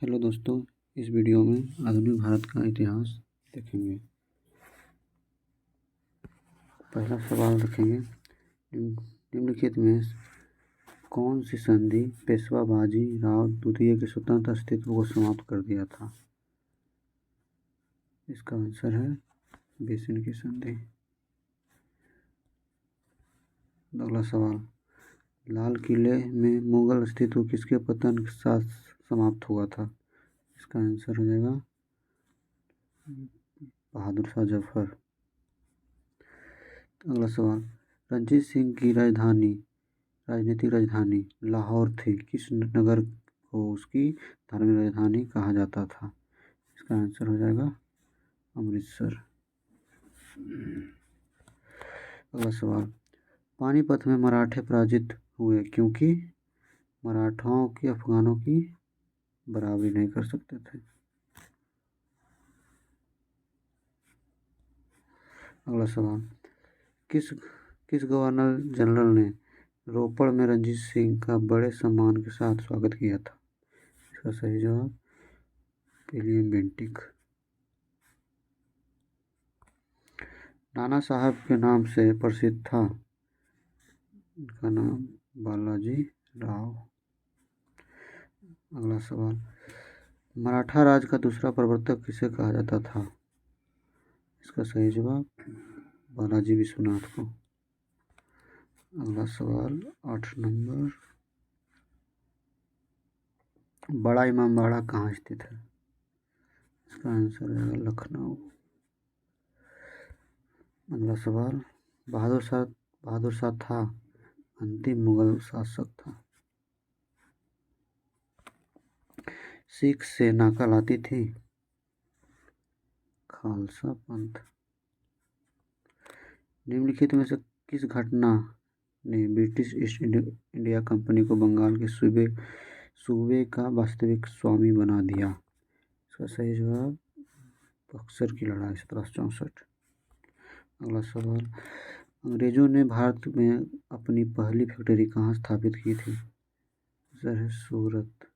Hello दोस्तों, इस video में आधुनिक भारत का इतिहास देखेंगे। पहला सवाल देखेंगे, निम्नलिखित में कौन सी संधि पेशवा बाजी राव द्वितीय के स्वतंत्र अस्तित्व को समाप्त कर दिया था? इसका आंसर है बेसिन की संधि। अगला सवाल, लाल किले में मुगल अस्तित्व किसके पतन के साथ समाप्त हुआ था? इसका आंसर हो जाएगा बहादुर शाह जफर। अगला सवाल, रणजीत सिंह की राजनीतिक राजधानी लाहौर थी, किस नगर को उसकी धार्मिक राजधानी कहा जाता था? इसका आंसर हो जाएगा अमृतसर। अगला सवाल, पानीपत में मराठे पराजित हुए क्योंकि मराठाओं की अफगानों की बराबरी नहीं कर सकते थे। अगला सवाल, किस गवर्नर जनरल ने रोपड़ में रणजीत सिंह का बड़े सम्मान के साथ स्वागत किया था? इसका सही जवाब विलियम बेंटिक। नाना साहब के नाम से प्रसिद्ध था, इनका नाम बालाजी राव। अगला सवाल, मराठा राज का दूसरा प्रवर्तक किसे कहा जाता था? इसका सही जवाब बालाजी विश्वनाथ को। अगला सवाल 8 नंबर, बड़ा इमामबाड़ा कहाँ स्थित है? इसका आंसर है लखनऊ। अगला सवाल, बहादुर शाह था अंतिम मुगल शासक था। सिख सेना कहलाती थी खालसा पंथ। निम्नलिखित में से किस घटना ने ब्रिटिश ईस्ट इंडिया कंपनी को बंगाल के सूबे का वास्तविक स्वामी बना दिया? इसका सही जवाब बक्सर की लड़ाई 1764। अगला सवाल, अंग्रेजों ने भारत में अपनी पहली फैक्ट्री कहाँ स्थापित की थी? आंसर है सूरत।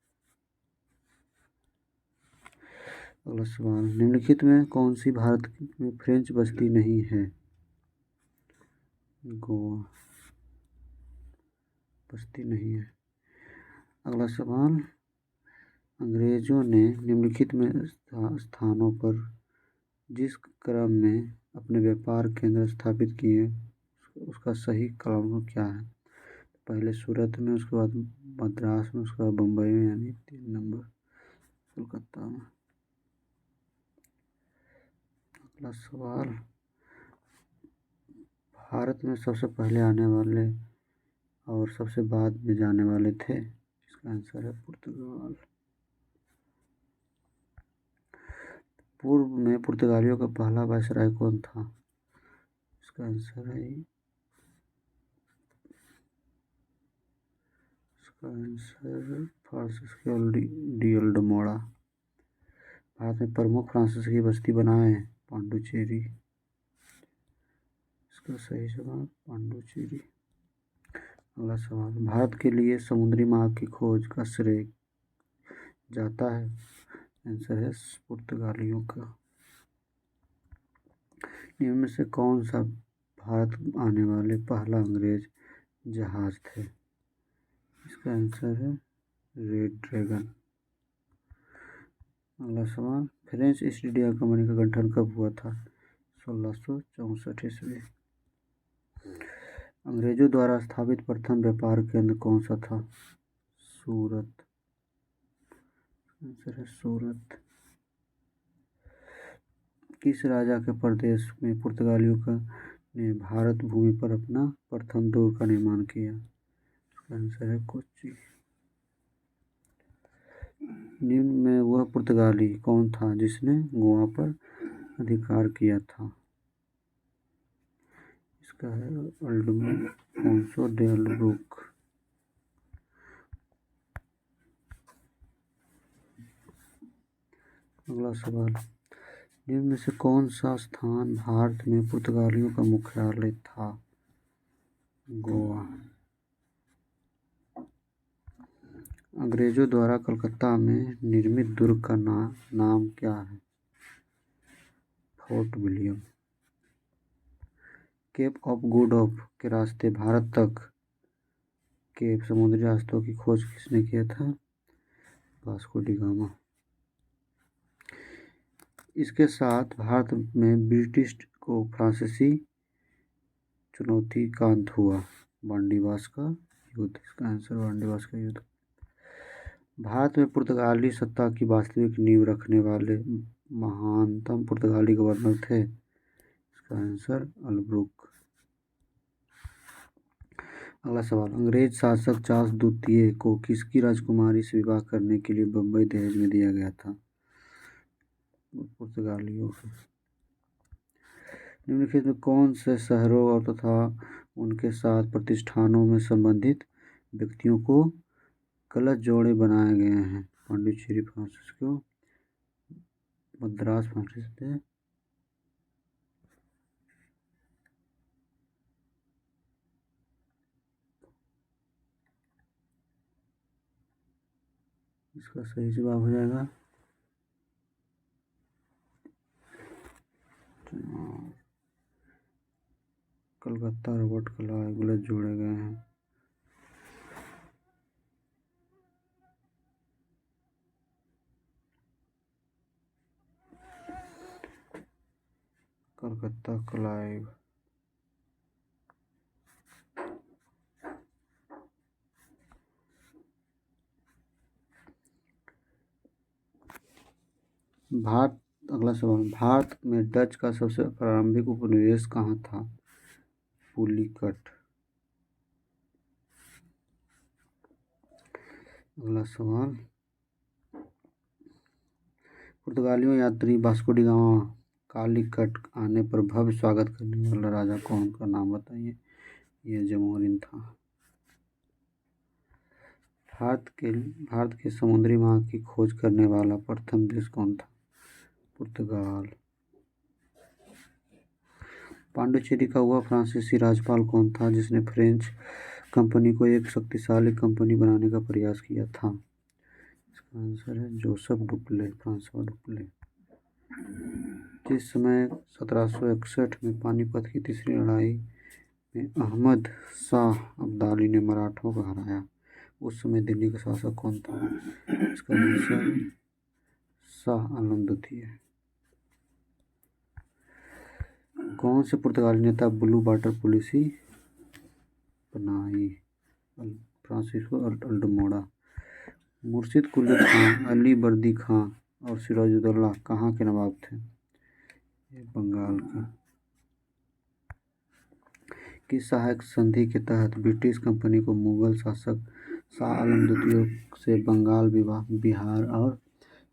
अगला सवाल, निम्नलिखित में कौन सी भारत में फ्रेंच बस्ती नहीं है? गोवा बस्ती नहीं है। अगला सवाल, अंग्रेजों ने निम्नलिखित में स्थानों पर जिस क्रम में अपने व्यापार केंद्र स्थापित किए उसका सही क्रम क्या है? पहले सूरत में, उसके बाद मद्रास में, उसके बाद बम्बई में, यानी 3 नंबर कोलकाता में। अगला सवाल, भारत में सबसे पहले आने वाले और सबसे बाद में जाने वाले थे? इसका आंसर है पुर्तगाल। पूर्व में पुर्तगालियों का पहला वायसराय कौन था? इसका answer Francisco de Almora. Bharat में प्रमुख फ्रांसीसी बस्ती बनाए पांडुचेरी। इसका सही जवाब पांडुचेरी। अगला सवाल, भारत के लिए समुद्री मार्ग की खोज का श्रेय जाता है? आंसर है पुर्तगालियों का। निम्न में से कौन सा भारत आने वाले पहला अंग्रेज जहाज थे? इसका आंसर है रेड ड्रैगन। अगला सवाल, फ्रेंच ईस्ट इंडिया कंपनी का गठन कब हुआ था? 1664 ईस्वी। अंग्रेजों द्वारा स्थापित प्रथम व्यापार केंद्र कौन सा था? सूरत। आंसर है सूरत। किस राजा के प्रदेश में पुर्तगालियों ने भारत भूमि पर अपना प्रथम दुर्ग का निर्माण किया? आंसर है कोच्चि। निम्न में वह पुर्तगाली कौन था जिसने गोवा पर अधिकार किया था? इसका है अल्फोंसो डे अल्बुक। अगला सवाल, निम्न में से कौन सा स्थान भारत में पुर्तगालियों का मुख्यालय था? गोवा। अंग्रेजों द्वारा कलकत्ता में निर्मित दुर्ग का नाम क्या है? Fort William. Cape of Good Hope के रास्ते भारत तक के समुद्री रास्तों की खोज किसने किया था? Vasco D gamma. इसके साथ भारत में ब्रिटिश को फ्रांसीसी चुनौती का अंत हुआ। बांडीवास का युद्ध, इसका आंसर बांडीवास का युद्ध। भारत में पुर्तगाली सत्ता की वास्तविक नींव रखने वाले महानतम पुर्तगाली गवर्नर थे। इसका आंसर अलब्रुक। अगला सवाल, अंग्रेज शासक चार्ल्स द्वितीय को किसकी राजकुमारी से विवाह करने के लिए बम्बई दहेज में दिया गया था? पुर्तगालियों से। निम्नलिखित में कौन से शहरों और तथा उनके साथ प्रतिष्ठानों में संबंधित व्यक्तियों को गलत जोड़े बनाए गए हैं? पांडिचेरी फ्रांसिस्को, मद्रास फ्रांसिस, इसका सही जवाब हो जाएगा कलकत्ता रॉबर्ट क्लाइव गलत जोड़े गए हैं। कलकत्ता क्लाइव। अगला सवाल, भारत में डच का सबसे प्रारंभिक उपनिवेश कहाँ था? पुलिकट। अगला सवाल, पुर्तगालियों यात्री वास्को डी गामा कालीकट आने पर भव्य स्वागत करने वाला राजा कौन का नाम बताइए? ये जमोरिन था। भारत के समुद्री मार्ग की खोज करने वाला प्रथम देश कौन था? पुर्तगाल। पांडिचेरी का वह फ्रांसीसी राज्यपाल कौन था जिसने फ्रेंच कंपनी को एक शक्तिशाली कंपनी बनाने का प्रयास किया था? इसका आंसर है जोसेफ डुप्ले, फ्रांसवा डुप्ले। जिस समय 1761 में पानीपत की तीसरी लड़ाई में अहमद शाह अब्दाली ने मराठों को हराया, उस समय दिल्ली का शासक कौन था? इसका आंसर शाह आलम द्वितीय। कौन से पुर्तगाली नेता ब्लू वाटर पॉलिसी बनाई? फ्रांसिस्को अल्डमोड़ा। मुर्शिद कुली खां, अली बर्दी खां और सिराजुद्दौला कहाँ के नवाब थे? ये बंगाल के। किस सहायक संधि के तहत ब्रिटिश कंपनी को मुगल शासक शाह आलम द्वितीय से बंगाल, बिहार और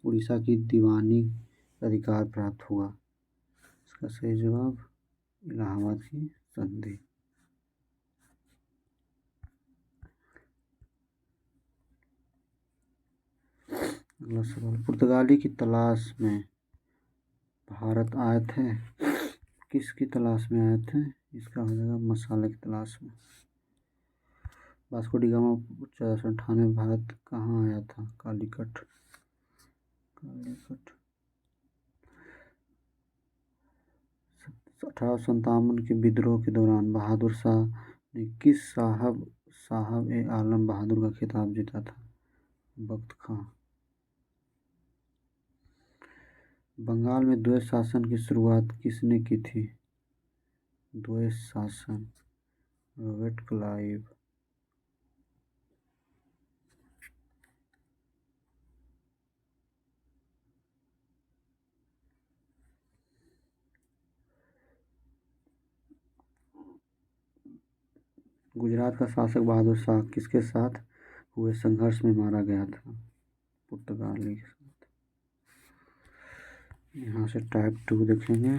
उड़ीसा की दीवानी अधिकार प्राप्त हुआ? इसका सही जवाब इलाहाबाद की संधि। अगला सवाल, पुर्तगाली की तलाश में भारत आए थे, किसकी तलाश में आए थे? इसका हो जाएगा मसाले की तलाश में। वास्को डी गामा 1498 में भारत कहाँ आया था? कालीकट। 1857 के विद्रोह के दौरान बहादुर शाह ने किस साहब ए आलम बहादुर का खिताब जीता था? बख्त खां। बंगाल में द्वैत शासन की शुरुआत किसने की थी? द्वैत शासन, रॉबर्ट क्लाइव। गुजरात का शासक बहादुर शाह किसके साथ हुए संघर्ष में मारा गया था? पुर्तगाली के साथ। यहाँ से टाइप 2 देखेंगे।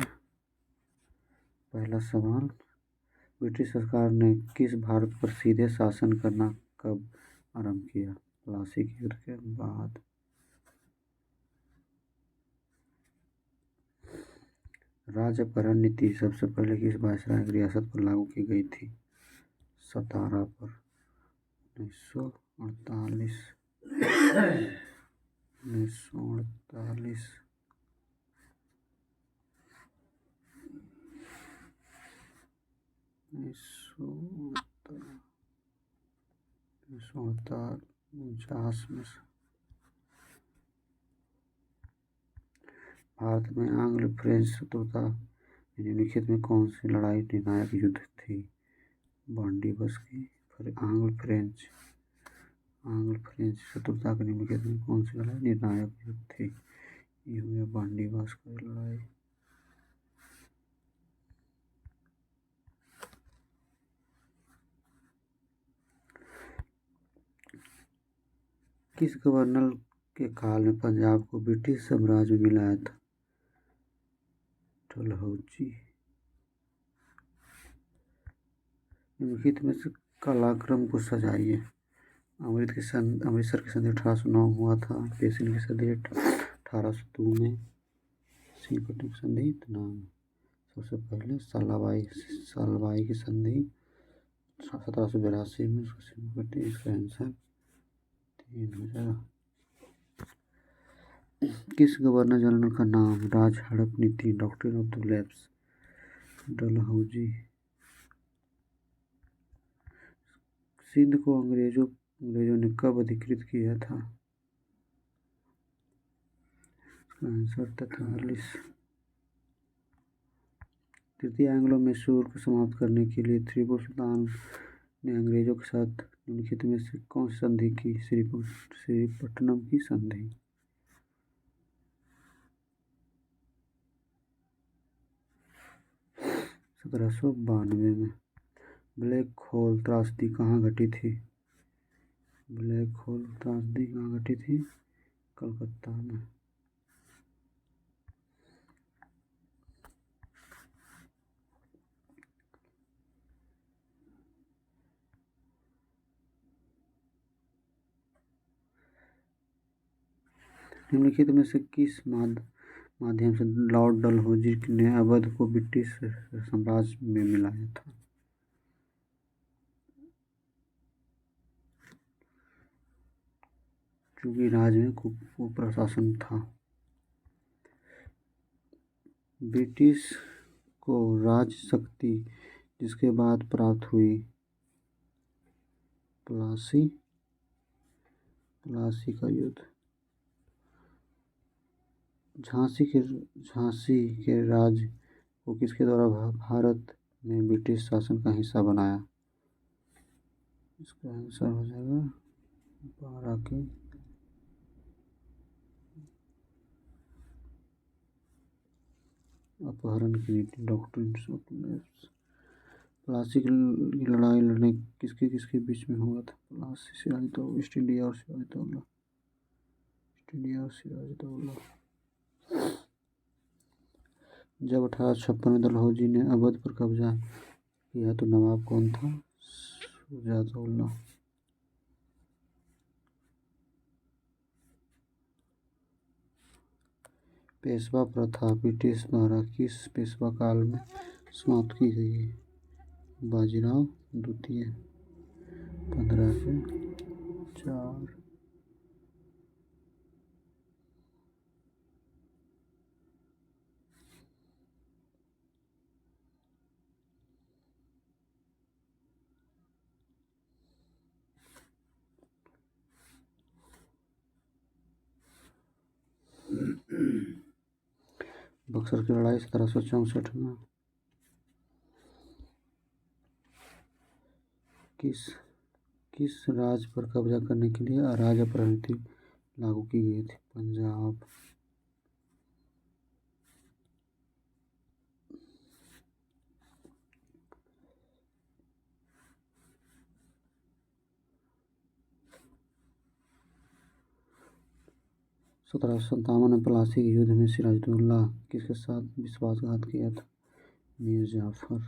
पहला सवाल, ब्रिटिश सरकार ने किस भारत पर सीधे शासन करना कब आरंभ किया? प्लासी के युद्ध के बाद। राज्य अपहरण नीति सबसे पहले किस वायसराय की रियासत पर लागू की गई थी? सतारा पर, 1948। 1948 1949 में भारत में आंग्ल फ्रेंच शत्रुता निम्नलिखित में कौन सी लड़ाई निर्णायक युद्ध थी? बांडी बस की। फिर आंग्ल फ्रेंच शत्रुता के निम्नलिखित में कौन सी लड़ाई निर्णायक युद्ध थी? ये हो गया बांडी बस की लड़ाई। किस गवर्नर के काल में पंजाब को ब्रिटिश साम्राज्य में मिलाया था? डलहौजी। निम्नलिखित में से कालक्रम को सजाइए। अमृतसर की संधि 1809 हुआ था। पेशिन की संधि 1802 में। श्रीपट्टन की संधि नाम सबसे पहले सालबाई की संधि 1782 में। इसका आंसर 3 हो जाएगा। किस गवर्नर जनरल का नाम राज हड़प नीति doctrine of the lapse? Dalhousie. Sindh को अंग्रेजों ने कब अधिकृत किया था? आंसर 43। तृतीय एंग्लो मैसूर को समाप्त करने के लिए टीपू सुल्तान ने अंग्रेजों के साथ निम्नलिखित में से कौन सी संधि की? श्रीपट्टनम की संधि। सत्रह सौ 92 में। ब्लैक होल त्रासदी कहाँ घटी थी? कलकत्ता में। निम्नलिखित में से किस माध्यम से लॉर्ड डलहौजी ने अवध को ब्रिटिश साम्राज्य में मिलाया था? चूंकि राज्य में कुप्रशासन था। ब्रिटिश को राज शक्ति जिसके बाद प्राप्त हुई? प्लासी का युद्ध। झांसी के राज्य को किसके द्वारा भारत ने ब्रिटिश शासन का हिस्सा बनाया? इसका आंसर हो जाएगा 12 के। अपहरण की नीति डॉक्ट्रिन ऑफ लैप्स। प्लासी की लड़ाई लड़ने किसके बीच में हुआ था? प्लासी सिराजदौला ईस्ट इंडिया और सिराजदौला। जब 1856 में डलहौजी ने अवध पर कब्जा किया तो नवाब कौन था? शुजाउद्दौला। पेशवा प्रथा ब्रिटिश द्वारा किस पेशवा काल में समाप्त की गई? बाजीराव द्वितीय 15 से 4। बक्सर की लड़ाई 1764 में किस राज्य पर कब्जा करने के लिए अराज अपहरण नीति लागू की गई थी? पंजाब। सत्रह सौ 57 में प्लासी के युद्ध में सिराजदौला किसके साथ विश्वासघात किया था? मीर जाफर।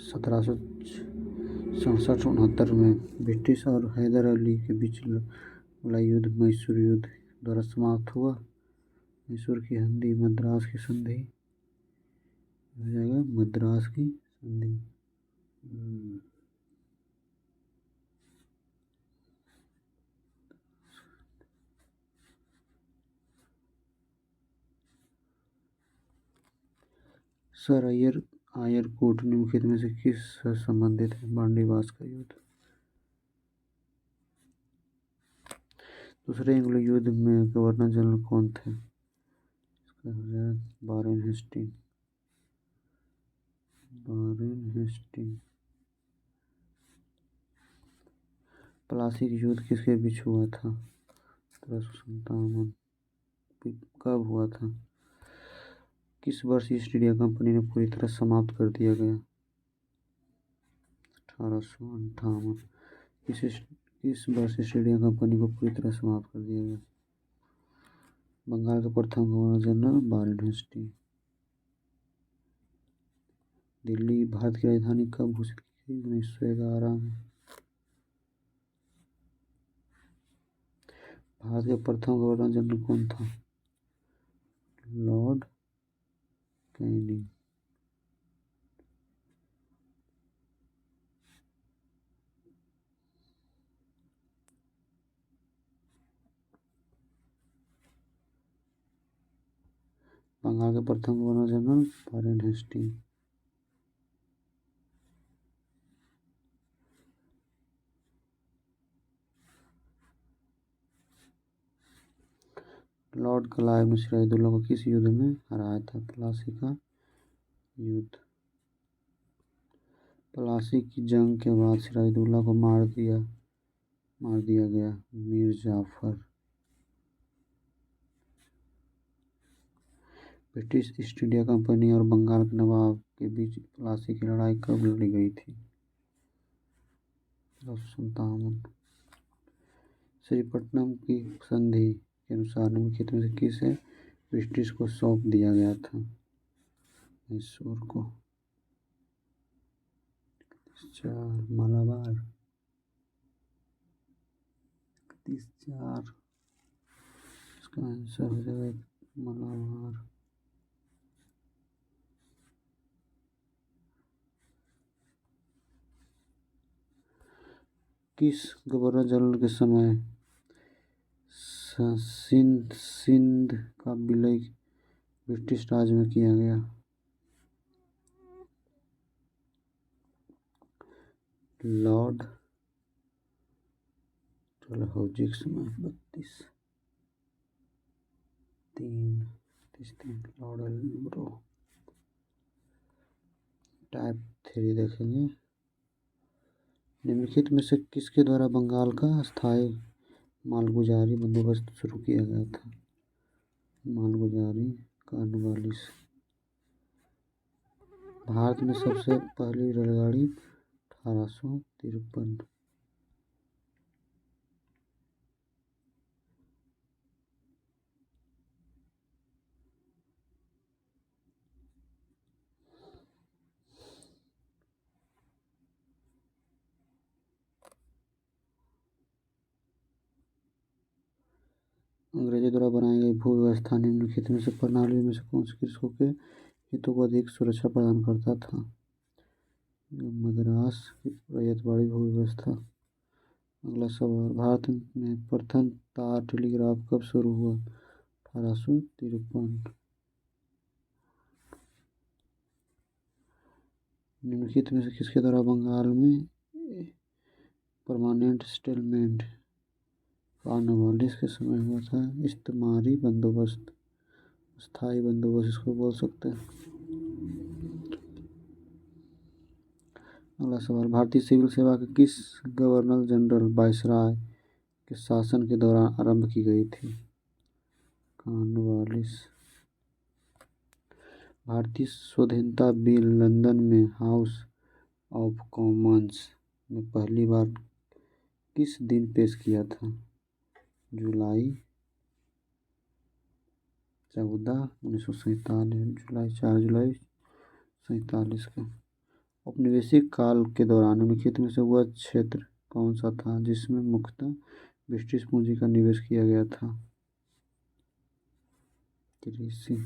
1767-69 में ब्रिटिश और हैदर अली के बीच वाला युद्ध मैसूर युद्ध द्वारा समाप्त हुआ। मैसूर की संधि मद्रास की संधि हो जाएगा। मद्रास की संधि। सर आयर कोट निम्नलिखित में से किस से संबंधित है? बांडीवास का युद्ध। दूसरे एंग्लो युद्ध में गवर्नर जनरल कौन थे? इसका हो जाए वारेन हेस्टिंग। प्लासी का युद्ध किसके बीच हुआ था? 1757। कब हुआ था? किस वर्ष ईस्ट इंडिया कंपनी ने पूरी तरह समाप्त कर दिया गया? 1858। किस वर्ष ईस्ट इंडिया कंपनी को पूरी तरह समाप्त कर दिया गया? बंगाल का प्रथम governor general Warren Hastings. Delhi Bharat की राजधानी कब घोषित की गई? 1911 में। भारत का प्रथम गवर्नर जनरल कौन था? Lord Canning. बंगाल के प्रथम governor general Warren Hastings. Lord Clive ने सिराजुद्दौला को किस युद्ध में हराया था? प्लासी का युद्ध। प्लासी की जंग के बाद सिराजुद्दौला को मार दिया गया Mir Jafar. British East India Company और बंगाल के नवाब के बीच प्लासी की लड़ाई कब लड़ी गई थी? 1757। श्रीरंगपट्टनम की संधि के अनुसार निम्नलिखित में से किसे ब्रिटिश को सौंप दिया गया था? मैसूर को। 4 मालाबार। 4 इसका आंसर हो जाएगा मालाबार। किस गवर्नर जनरल के समय सिंध का विलय ब्रिटिश राज में किया गया? लॉर्ड डलहौजी के समय 32 लॉर्ड एल्बरो। टाइप 3 देखेंगे। निम्नलिखित में से किसके द्वारा बंगाल का अस्थायी मालगुजारी बंदोबस्त शुरू किया गया था? मालगुजारी कॉर्नवालिस। भारत में सबसे पहली रेलगाड़ी 1853। अंग्रेजों द्वारा बनाई गई भू व्यवस्था निम्नलिखित में से प्रणालियों में से कौन सी कृषकों के हितों को अधिक सुरक्षा प्रदान करता था? मद्रास की रैयतवाड़ी भू व्यवस्था। अगला सवाल, भारत में प्रथम तार टेलीग्राफ कब शुरू हुआ? 1853। निम्नलिखित में से किसके द्वारा बंगाल में परमानेंट सेटलमेंट कॉर्नवालिस के समय हुआ था? इस्तेमारी बंदोबस्त, स्थायी बंदोबस्त इसको बोल सकते हैं। अगला सवाल, भारतीय सिविल सेवा के किस गवर्नर जनरल वायसराय के शासन के दौरान आरंभ की गई थी? कॉर्नवालिस। भारतीय स्वाधीनता बिल लंदन में हाउस ऑफ कॉमन्स में पहली बार किस दिन पेश किया था? जुलाई 14, 1947। 4 जुलाई 1947 का। औपनिवेशिक काल के दौरान निम्नलिखित में से वह क्षेत्र कौन सा था जिसमें मुख्यतः ब्रिटिश पूंजी का निवेश किया गया था? कृषि।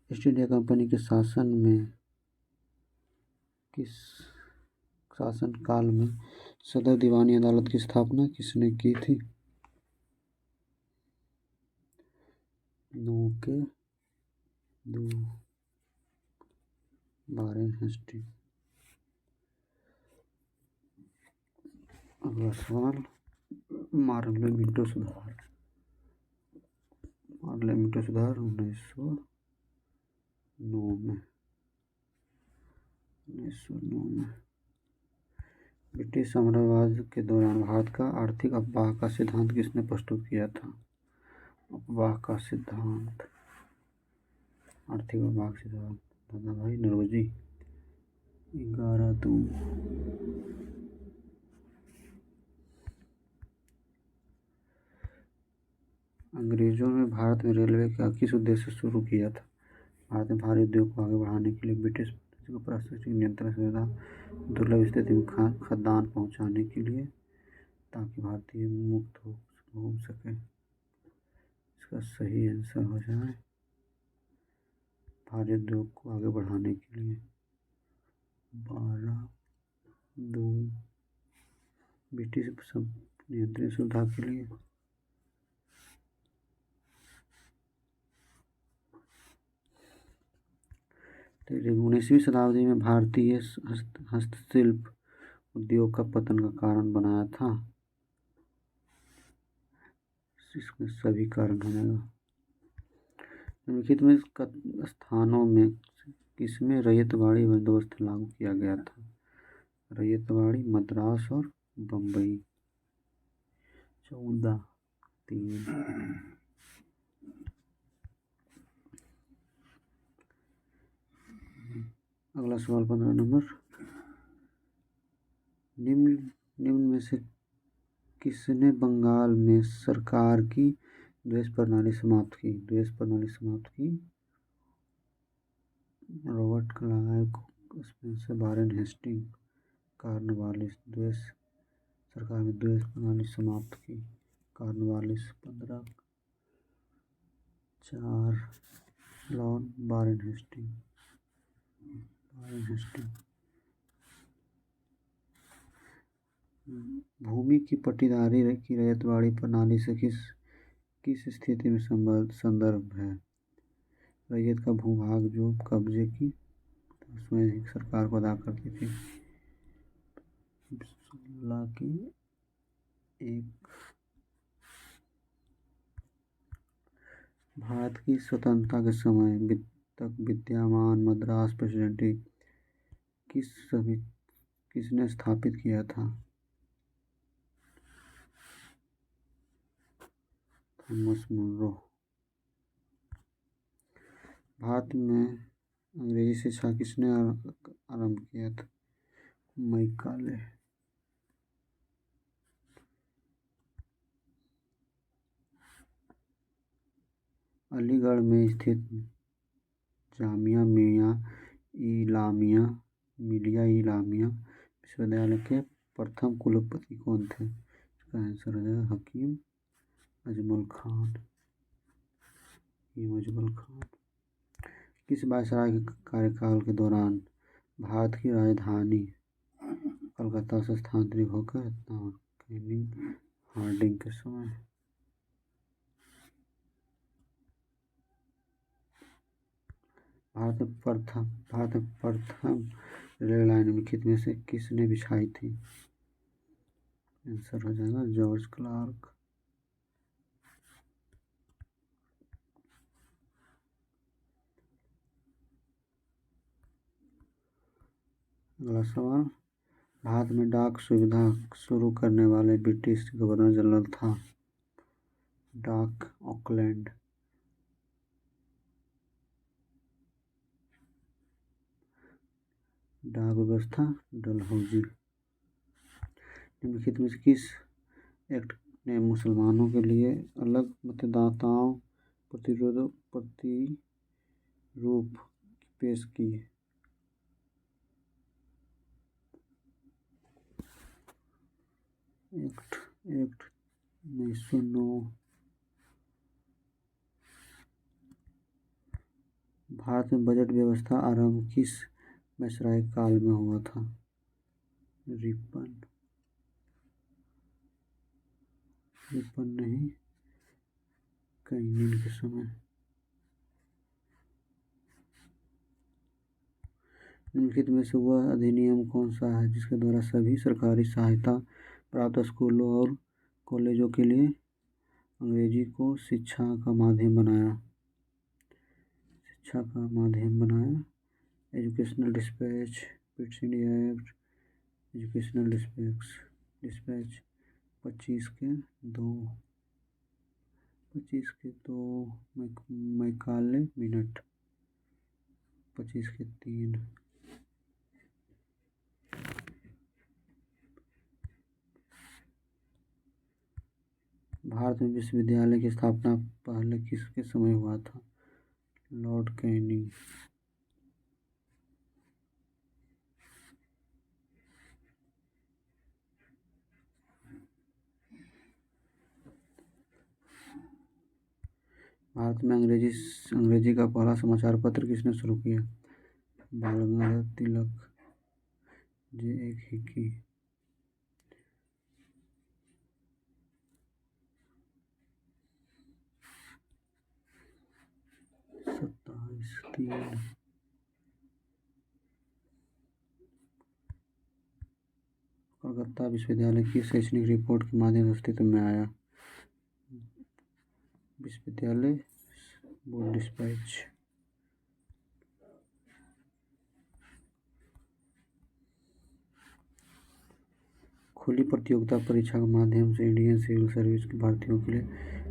ईस्ट इंडिया कंपनी के शासन में किस शासनकाल में सदर दीवानी अदालत की स्थापना किसने की थी? 9 के 2 वारेन हेस्टिंग। अगला सवाल, पार्लियामेंट सुधार 1909 में ब्रिटिश साम्राज्य के दौरान भारत का आर्थिक अपवाह का सिद्धांत किसने प्रस्तुत किया था? अपवाह का सिद्धांत, आर्थिक अपवाह का सिद्धांत दादा भाई नौरोजी। 11 अंग्रेजों ने भारत में रेलवे का किस उद्देश्य से शुरू किया था? भारत में भारी उद्योग को आगे बढ़ाने के लिए, ब्रिटिश को प्रशासनिक नियंत्रण सुविधा, दुर्लभ स्थिति में खाद्यान्न पहुंचाने के लिए, ताकि भारतीय मुक्त हो घूम सके। इसका सही आंसर हो जाए भारी उद्योग को आगे बढ़ाने के लिए। 12 ब्रिटिश नियंत्रण सुविधा के लिए। तो 19वीं शताब्दी में भारतीय हस्तशिल्प उद्योग का पतन का कारण बनाया था। इसमें सभी कारण हो जाएगा। निम्नलिखित में स्थानों में किसमें रैयतवाड़ी बंदोबस्त लागू किया गया था? रैयतवाड़ी मद्रास और बम्बई। 14 अगला सवाल 15 नंबर, निम्न में से किसने बंगाल में सरकार की द्वेष प्रणाली समाप्त की? Robert Clive, Spencer, Warren Hasting, Cornwallis. सरकार में द्वेष प्रणाली समाप्त की कॉर्नवालिस। 15/4 Lord Warren Hasting. भूमि की पट्टीदारी की रैयतवाड़ी प्रणाली से किस स्थिति में संदर्भ है? रैयत का भूभाग जो कब्जे की स्वयं ही सरकार को अदा करती थी। 16 भारत की स्वतंत्रता के समय तक विद्यमान मद्रास प्रेसिडेंसी किसने स्थापित किया था? Thomas Munro. भारत में अंग्रेजी शिक्षा किसने आरंभ किया था? मैकाले। अलीगढ़ में स्थित जामिया मिलिया विश्वविद्यालय के प्रथम कुलपति कौन थे? इसका आंसर है हकीम अजमल खान। किस वायसराय के कार्यकाल के दौरान भारत की राजधानी कलकत्ता से स्थानांतरित होकर कैनिंग हार्डिंग के समय? भारत में प्रथम रेल लाइन निम्नलिखित में से किसने बिछाई थी? आंसर हो जाएगा जॉर्ज क्लार्क। अगला सवाल, भारत में डाक सुविधा शुरू करने वाले ब्रिटिश गवर्नर जनरल था? डाक ऑकलैंड। डाक व्यवस्था डलहौजी। निम्नलिखित में से किस एक्ट ने मुसलमानों के लिए अलग मतदाताओं प्रतिरूप पेश की? एक्ट 1909। भारत में बजट व्यवस्था आरंभ किस वायसराय काल में हुआ था? रिपन, रिपन नहीं, कैनिंग के समय। निम्नलिखित में से वह अधिनियम कौन सा है जिसके द्वारा सभी सरकारी सहायता प्राप्त स्कूलों और कॉलेजों के लिए अंग्रेजी को शिक्षा का माध्यम बनाया? Educational dispatch, Pitt's India act, educational dispatch 25 के 2 मैकाले मिनट 25 के 3। भारत में विश्वविद्यालय की स्थापना पहले किसके समय हुआ था? Lord Canning. भारत में अंग्रेजी का पहला समाचार पत्र किसने शुरू किया? बाल गंगाधर तिलक। J.A. हिकी। 27/3। कलकत्ता विश्वविद्यालय की शैक्षणिक रिपोर्ट के माध्यम से अस्तित्व में आया? विश्वविद्यालय बोर्ड डिस्पैच। खुली प्रतियोगिता परीक्षा के माध्यम से इंडियन सिविल सर्विस के भर्तियों के लिए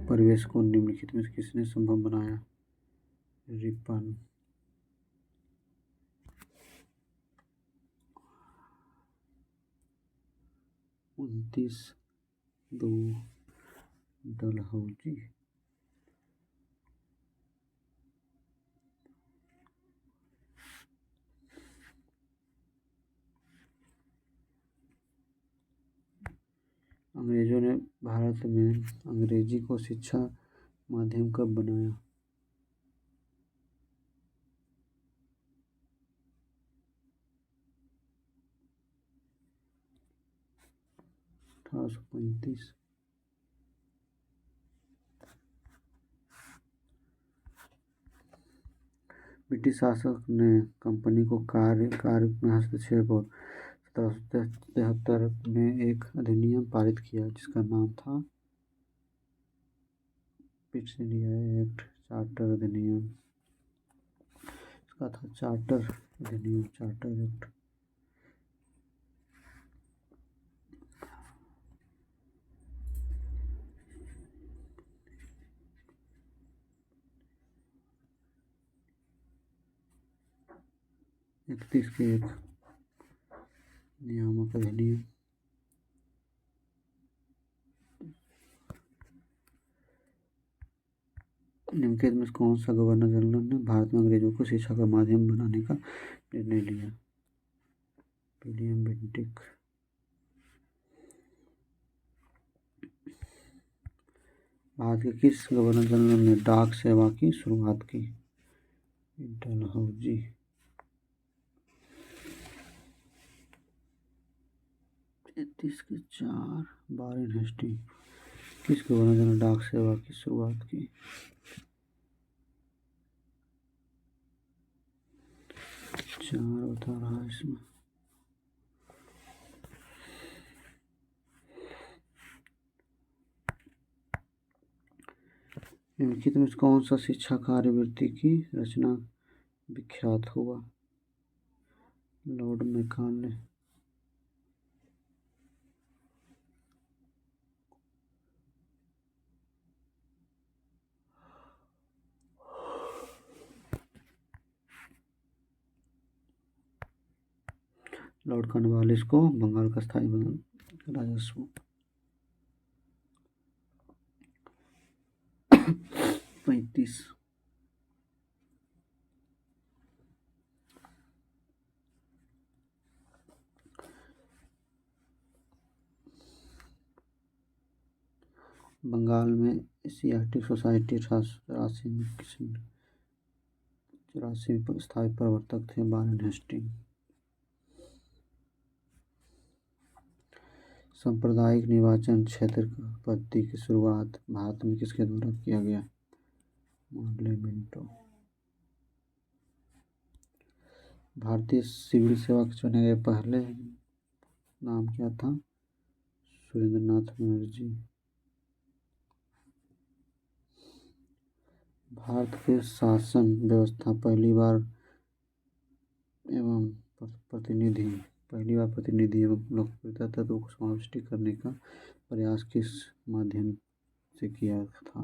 प्रवेश को निम्नलिखित में से किसने संभव बनाया? रिपन। 29/2 डलहौजी। अंग्रेजों ने भारत में अंग्रेजी को शिक्षा माध्यम कब बनाया? 1835। ब्रिटिश शासक ने कंपनी को कार्य में हस्तक्षेप और 1773 में एक अधिनियम पारित किया जिसका नाम था पिट्स इंडिया एक्ट, चार्टर अधिनियम। इसका था चार्टर अधिनियम, चार्टर एक्ट। इकतीस के 1 नियामक अधिनियम। निम्नलिखित में कौन सा गवर्नर जनरल ने भारत में अंग्रेजों को शिक्षा का माध्यम बनाने का निर्णय लिया? William Bentinck. भारत के किस गवर्नर जनरल ने डाक सेवा की शुरुआत की? डलहौजी। 33/4 Warren Hastings. किस गवर्नर जनरल ने डाक सेवा की शुरुआत की? 4 बता रहा है इसमें। निम्नलिखित में कौन सा शिक्षा कार्यवृत्ति की रचना विख्यात हुआ? Lord Macaulay. लॉर्ड कॉर्नवालिस को बंगाल का स्थायी राजस्व। 35। बंगाल में एशियाटिक सोसाइटी 1884 में स्थायी प्रवर्तक थे वारेन हेस्टिंग। सांप्रदायिक निर्वाचन क्षेत्र पद्धति की शुरुआत भारत में किसके द्वारा किया गया? Morley Minto. भारतीय सिविल सेवा के चुने गए पहले नाम क्या था? सुरेंद्रनाथ बनर्जी। भारत के शासन व्यवस्था पहली बार प्रतिनिधि एवं लोकप्रियता तत्वों को समाविष्ट करने का प्रयास किस माध्यम से किया था?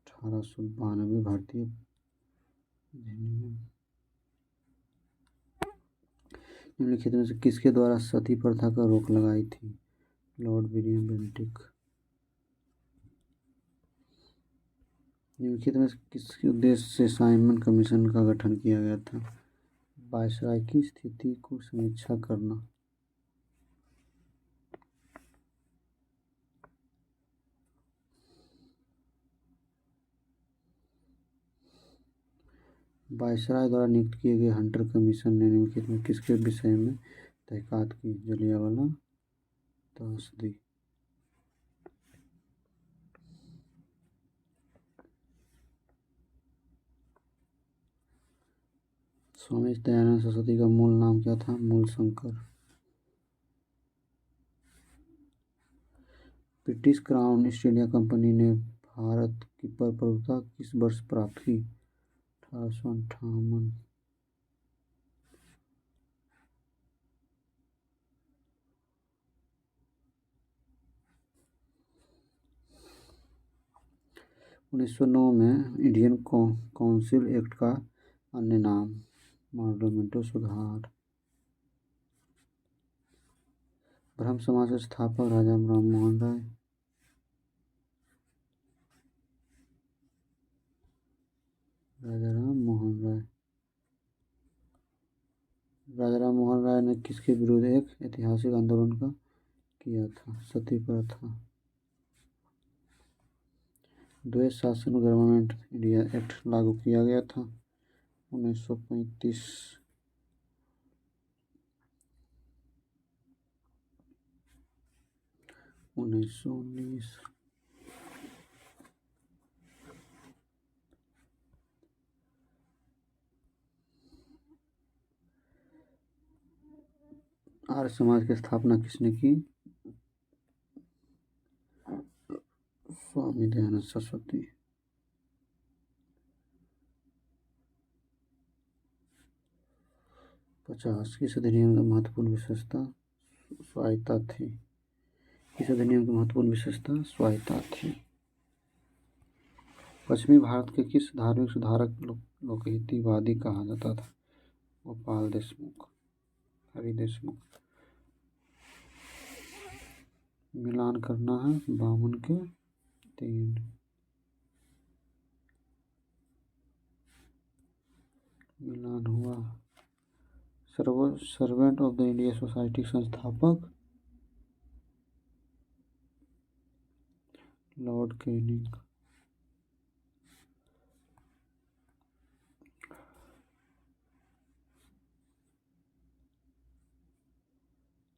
1892 भारतीय अधिनियम। निम्नलिखित में से किसके द्वारा सती प्रथा का रोक लगाई थी? Lord William Bentinck. निम्नलिखित में से किस उद्देश्य से साइमन कमीशन का गठन किया गया था? वायसराय की स्थिति को समीक्षा करना। वायसराय द्वारा नियुक्त किए गए हंटर कमीशन ने निम्नलिखित में किसके विषय में तहकीकात की? जलियांवाला त्रासदी। स्वामी दयानंद सरस्वती का मूल नाम क्या था? Mulshankar. British Crown East India Company ने भारत की प्रभुता किस वर्ष प्राप्त की? 1858। उन्नीस सौ 9 में इंडियन काउंसिल एक्ट का अन्य नाम? मॉडल मिंटो सुधार। ब्रह्म समाज के स्थापक राजा राम मोहन राय। राजा राम मोहन राय ने किसके विरुद्ध एक ऐतिहासिक आंदोलन का किया था? सती प्रथा। द्वैत शासन गवर्नमेंट इंडिया एक्ट लागू किया गया था 1935। 1919। आर्य समाज की स्थापना किसने की? स्वामी दयानंद सरस्वती। किस अधिनियम की महत्वपूर्ण विशेषता स्वायत्तता थी? किस अधिनियम की महत्वपूर्ण विशेषता स्वायत्तता थी? पश्चिमी भारत के किस धार्मिक सुधारक लोकहितवादी कहा जाता था? गोपाल देशमुख। हरि देशमुख। मिलान करना है बामन के 3। मिलान हुआ। Servant of the India society संस्थापक लॉर्ड कैनिंग।